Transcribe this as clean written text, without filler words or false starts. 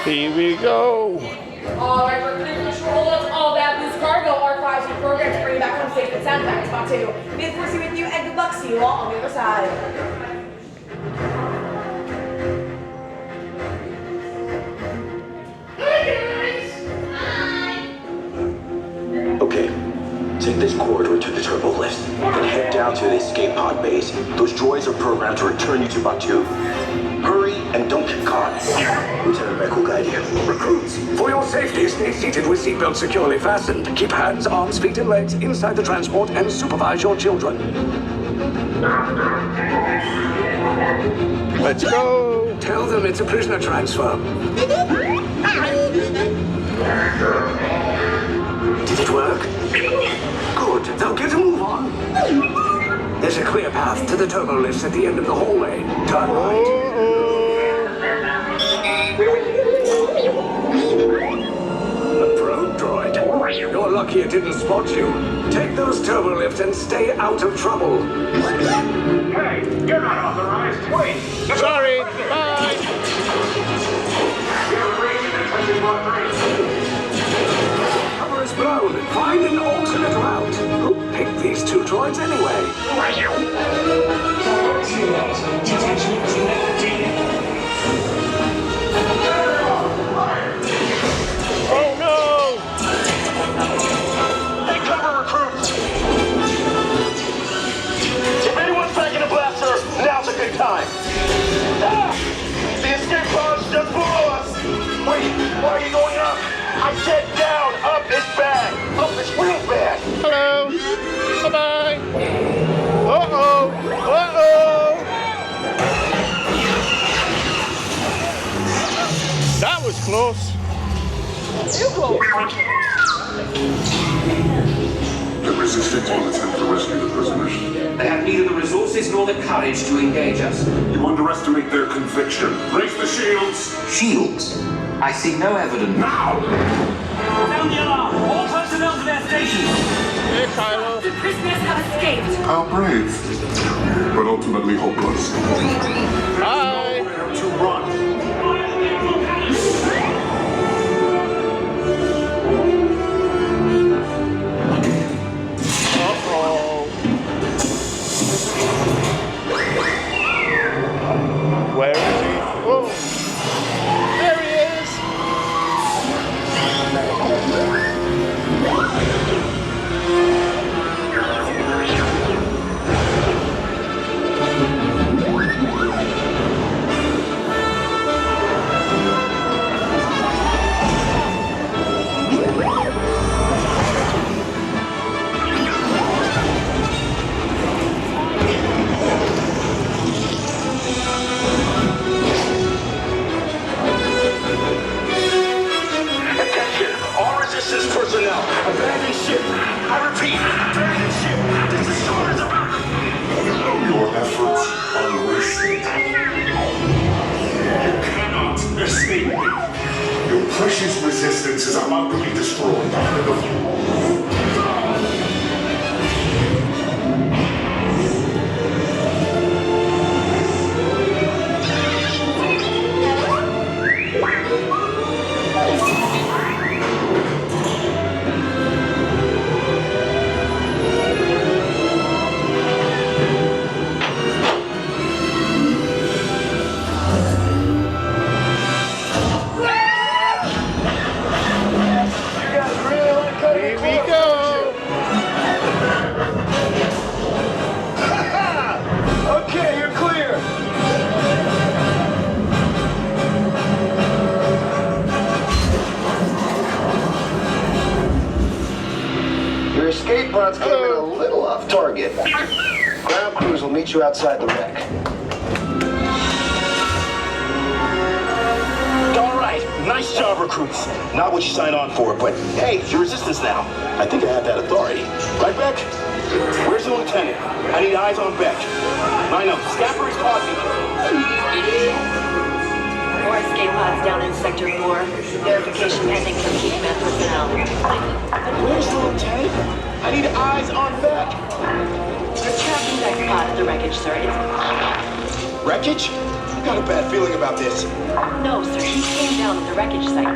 Here we go. Alright, we're clear control. That's all that loose cargo. R5's programmed to bring you back home safe and sound. Back to spot 2. May the force be with you, and good luck. See you all on the other side. Okay, take this corridor to the turbo lift, then head down to the escape pod base. Those droids are programmed to return you to Batu. Hurry and don't get caught. Lieutenant Beck will guide you. Recruits, for your safety, stay seated with seatbelts securely fastened. Keep hands, arms, feet, and legs inside the transport and supervise your children. Let's go. Tell them it's a prisoner transfer. Did it work? Good. They'll get a move on. There's a clear path to the turbo lifts at the end of the hallway. Turn right. A probe droid. You're lucky it didn't spot you. Take those turbo lifts and stay out of trouble. Hey, you're not authorized. Wait. Sorry. Bye. Cover is blown. Find an alternate route. Who picked these two droids anyway? Oh no. Take cover, recruits. If anyone's packing a blaster, now's a good time. Ah! The escape pod's just below us. Wait, why are you going up? I said down. Up is bad. Up is real bad. Hello. Bye-bye. Uh-oh. Uh-oh. That was close. The resistance will attempt to rescue the prisoners. They have neither the resources nor the courage to engage us. You underestimate their conviction. Raise the shields! Shields? I see no evidence. Now! Sound the alarm! All personnel to their stations! Hey, Kylo. The prisoners have escaped. How brave, but ultimately hopeless. Bye. Nowhere to run. Where is he? Oh. There he is. Attention, all resistance personnel. Abandon ship. I repeat, abandon ship. This is short as a rock. Your efforts are wasted. You cannot escape me. Your precious resistance is about to be destroyed. Here we go. Okay, you're clear. Your escape pods came in a little off target. Ground crews will meet you outside the wreck. All right, nice job, recruits. Not what you signed on for, but hey, it's your resistance now. I think I have that authority. Right, Beck? Where's the lieutenant? I need eyes on Beck. I know, Scapper is pausing. More escape pods down in Sector 4. Verification pending from key command personnel. Where's the lieutenant? I need eyes on Beck. We're tracking that pod at the wreckage, sir. It's Wreckage? got a bad feeling about this. No, sir, he came down at the wreckage site.